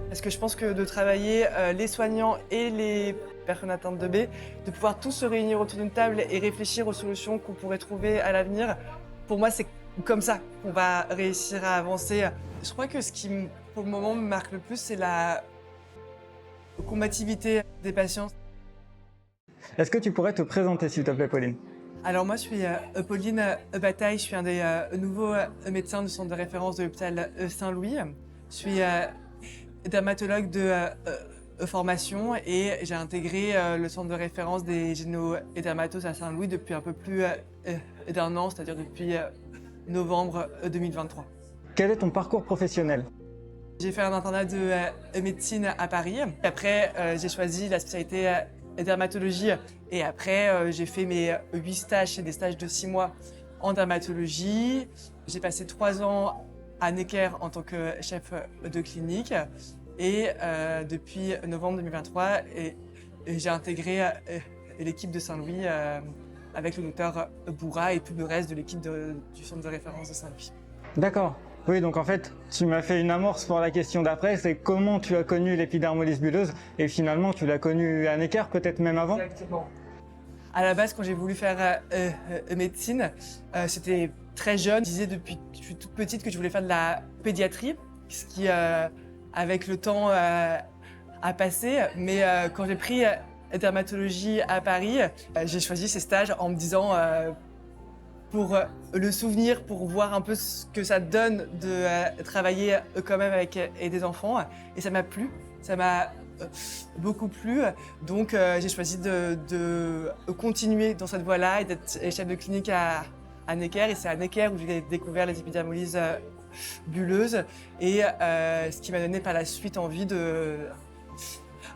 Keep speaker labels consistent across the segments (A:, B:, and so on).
A: Parce que je pense que de travailler les soignants et les personnes atteintes de B, de pouvoir tous se réunir autour d'une table et réfléchir aux solutions qu'on pourrait trouver à l'avenir, pour moi, c'est comme ça qu'on va réussir à avancer. Je crois que ce qui, pour le moment, me marque le plus, c'est la combativité des patients.
B: Est-ce que tu pourrais te présenter, s'il te plaît, Pauline?
A: Alors moi, je suis Pauline Bataille, je suis un des nouveaux médecins du centre de référence de l'hôpital Saint-Louis. Je suis dermatologue de formation et j'ai intégré le centre de référence des géno et dermatos à Saint-Louis depuis un peu plus d'un an, c'est-à-dire depuis novembre 2023.
B: Quel est ton parcours professionnel?
A: J'ai fait un internat de médecine à Paris. Après, j'ai choisi la spécialité dermatologie et après, j'ai fait mes 8 stages, c'est des stages de 6 mois en dermatologie. J'ai passé 3 ans à Necker en tant que chef de clinique et depuis novembre 2023, j'ai intégré l'équipe de Saint-Louis avec le docteur Bourra et tout le reste de l'équipe du centre de référence de Saint-Louis.
B: D'accord. Oui, donc en fait, tu m'as fait une amorce pour la question d'après, c'est comment tu as connu l'épidermolyse bulleuse et finalement tu l'as connu à Necker, peut-être même avant?
A: Exactement. À la base, quand j'ai voulu faire médecine, c'était très jeune. Je disais depuis que je suis toute petite que je voulais faire de la pédiatrie, ce qui, avec le temps, a passé. Mais quand j'ai pris dermatologie à Paris, j'ai choisi ces stages en me disant pour le souvenir, pour voir un peu ce que ça donne de travailler quand même avec des enfants. Et ça m'a plu, ça m'a beaucoup plu. Donc j'ai choisi de continuer dans cette voie-là et d'être chef de clinique à Necker. Et c'est à Necker où j'ai découvert les épidermolyses bulleuses et ce qui m'a donné par la suite envie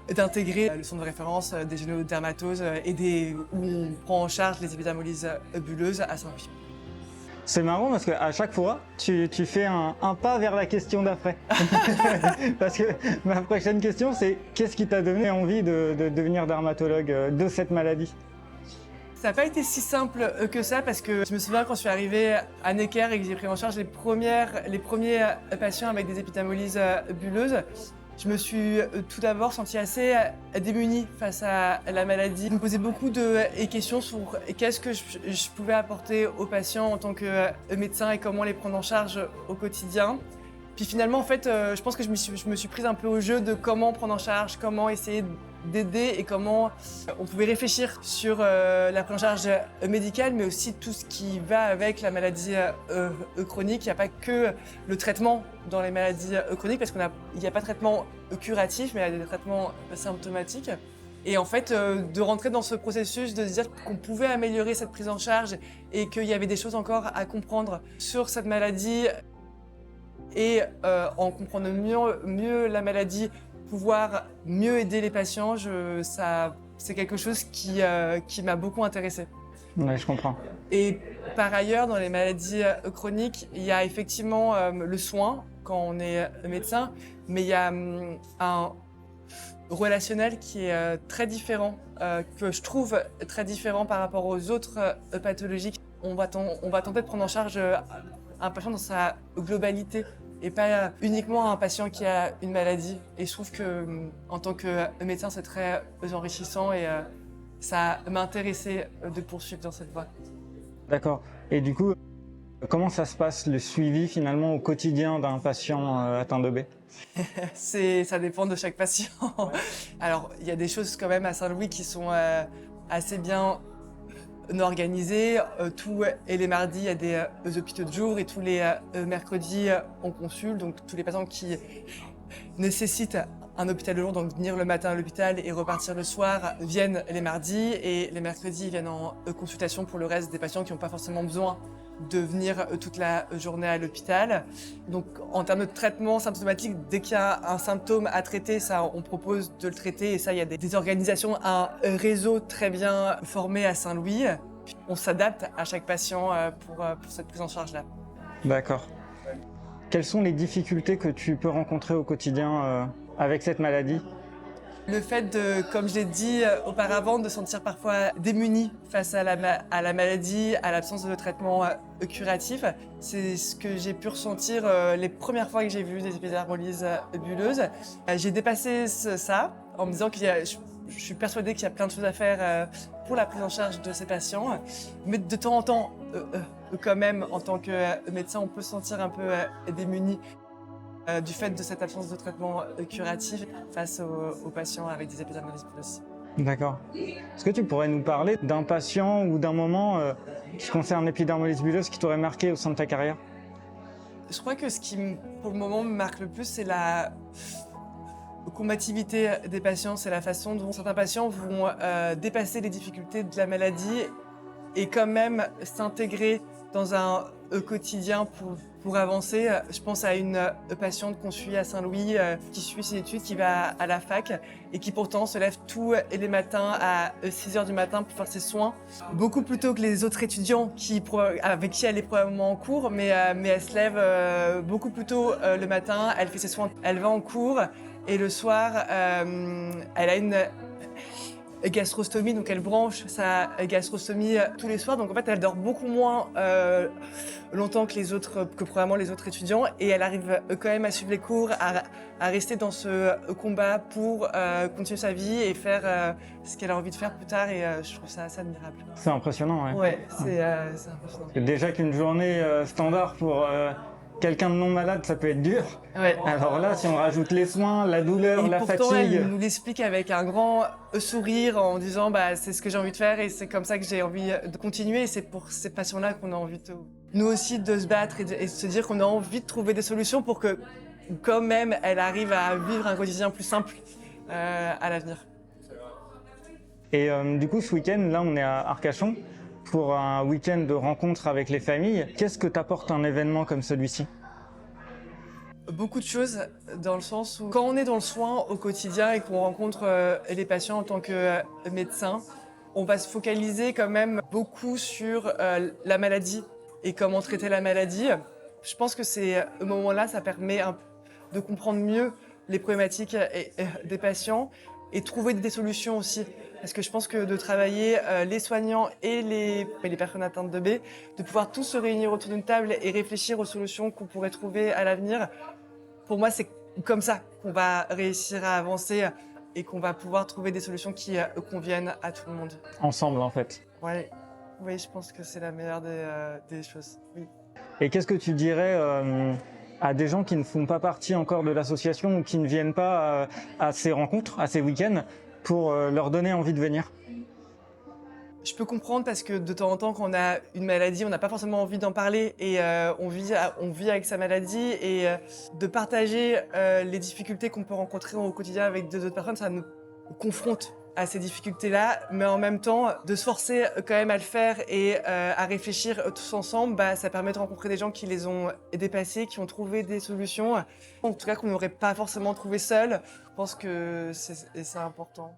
A: d'intégrer le centre de référence des génodermatoses où on prend en charge les épidermolyses bulleuses à Saint-Louis.
B: C'est marrant parce qu'à chaque fois, tu fais un pas vers la question d'après. Parce que ma prochaine question, c'est qu'est-ce qui t'a donné envie de devenir dermatologue de cette maladie?
A: Ça n'a pas été si simple que ça parce que je me souviens quand je suis arrivée à Necker et que j'ai pris en charge les premiers patients avec des épidermolyses bulleuses, je me suis tout d'abord sentie assez démunie face à la maladie. Je me posais beaucoup de questions sur qu'est-ce que je pouvais apporter aux patients en tant que médecin et comment les prendre en charge au quotidien. Puis finalement, en fait, je pense que je me suis prise un peu au jeu de comment prendre en charge, comment essayer d'aider et comment on pouvait réfléchir sur la prise en charge médicale, mais aussi tout ce qui va avec la maladie chronique. Il n'y a pas que le traitement dans les maladies chroniques, parce qu'il n'y a pas de traitement curatif, mais il y a des traitements symptomatiques. Et en fait, de rentrer dans ce processus, de se dire qu'on pouvait améliorer cette prise en charge et qu'il y avait des choses encore à comprendre sur cette maladie et en comprenant mieux la maladie, pouvoir mieux aider les patients, c'est quelque chose qui m'a beaucoup intéressée.
B: Oui, je comprends.
A: Et par ailleurs, dans les maladies chroniques, il y a effectivement le soin quand on est médecin, mais il y a un relationnel qui est très différent, que je trouve très différent par rapport aux autres pathologies. On va tenter de prendre en charge un patient dans sa globalité et pas uniquement un patient qui a une maladie. Et je trouve que en tant que médecin, c'est très enrichissant et ça m'a intéressé de poursuivre dans cette voie.
B: D'accord. Et du coup, comment ça se passe le suivi finalement au quotidien d'un patient atteint de B?
A: Ça dépend de chaque patient. Alors, il y a des choses quand même à Saint-Louis qui sont assez bien organisées. Tous les mardis, il y a des hôpitaux de jour et tous les mercredis, on consulte. Donc, tous les patients qui nécessitent un hôpital de jour, donc venir le matin à l'hôpital et repartir le soir, viennent les mardis et les mercredis, ils viennent en consultation pour le reste des patients qui n'ont pas forcément besoin de venir toute la journée à l'hôpital. Donc en termes de traitement symptomatique, dès qu'il y a un symptôme à traiter, ça on propose de le traiter et ça il y a des organisations, un réseau très bien formé à Saint-Louis. On s'adapte à chaque patient pour cette prise en charge-là.
B: D'accord. Quelles sont les difficultés que tu peux rencontrer au quotidien avec cette maladie?
A: Le fait de, comme je l'ai dit auparavant, de sentir parfois démuni face à la maladie, à l'absence de traitement curatif, c'est ce que j'ai pu ressentir les premières fois que j'ai vu des épidermolyses bulleuses. J'ai dépassé ça en me disant que je suis persuadée qu'il y a plein de choses à faire pour la prise en charge de ces patients. Mais de temps en temps, quand même, en tant que médecin, on peut se sentir un peu démuni du fait de cette absence de traitement curatif face aux patients avec des épidermolyses bulleuses.
B: D'accord. Est-ce que tu pourrais nous parler d'un patient ou d'un moment qui concerne l'épidermolyse bulleuse qui t'aurait marqué au sein de ta carrière?
A: Je crois que pour le moment, me marque le plus, c'est la combativité des patients. C'est la façon dont certains patients vont dépasser les difficultés de la maladie et quand même s'intégrer dans un quotidien pour avancer. Je pense à une patiente qu'on suit à Saint-Louis qui suit ses études, qui va à la fac et qui pourtant se lève tous les matins à 6 h du matin pour faire ses soins. Beaucoup plus tôt que les autres étudiants avec qui elle est probablement en cours, mais elle se lève beaucoup plus tôt le matin, elle fait ses soins, elle va en cours et le soir, elle a une gastrostomie, donc elle branche sa gastrostomie tous les soirs. Donc en fait, elle dort beaucoup moins longtemps que probablement les autres étudiants et elle arrive quand même à suivre les cours, à rester dans ce combat pour continuer sa vie et faire ce qu'elle a envie de faire plus tard et je trouve ça assez admirable.
B: C'est impressionnant, ouais.
A: Ouais, c'est impressionnant.
B: Déjà qu'une journée standard pour quelqu'un de non malade, ça peut être dur.
A: Ouais.
B: Alors là, si on rajoute les soins, la douleur,
A: Et
B: la
A: pourtant,
B: fatigue...
A: elle nous l'explique avec un grand sourire en disant c'est ce que j'ai envie de faire et c'est comme ça que j'ai envie de continuer et c'est pour ces patients-là qu'on a envie nous aussi de se battre et de se dire qu'on a envie de trouver des solutions pour que quand même elle arrive à vivre un quotidien plus simple à l'avenir.
B: Et du coup, ce week-end, là, on est à Arcachon pour un week-end de rencontres avec les familles. Qu'est-ce que t'apporte un événement comme celui-ci?
A: Beaucoup de choses, dans le sens où quand on est dans le soin au quotidien et qu'on rencontre les patients en tant que médecin, on va se focaliser quand même beaucoup sur la maladie et comment traiter la maladie. Je pense que ces moments-là, ça permet de comprendre mieux les problématiques des patients et trouver des solutions aussi. Parce que je pense que de travailler les soignants et les personnes atteintes de B, de pouvoir tous se réunir autour d'une table et réfléchir aux solutions qu'on pourrait trouver à l'avenir, pour moi, c'est comme ça qu'on va réussir à avancer et qu'on va pouvoir trouver des solutions qui conviennent à tout le monde.
B: Ensemble, en fait.
A: Ouais. Oui, je pense que c'est la meilleure des choses. Oui.
B: Et qu'est-ce que tu dirais à des gens qui ne font pas partie encore de l'association ou qui ne viennent pas à ces rencontres, à ces week-ends, pour leur donner envie de venir?
A: Je peux comprendre parce que de temps en temps, quand on a une maladie, on n'a pas forcément envie d'en parler et on vit avec sa maladie et de partager les difficultés qu'on peut rencontrer au quotidien avec deux autres personnes, ça nous confronte à ces difficultés-là, mais en même temps, de se forcer quand même à le faire et à réfléchir tous ensemble, ça permet de rencontrer des gens qui les ont dépassés, qui ont trouvé des solutions, en tout cas qu'on n'aurait pas forcément trouvé seul. Je pense que c'est important.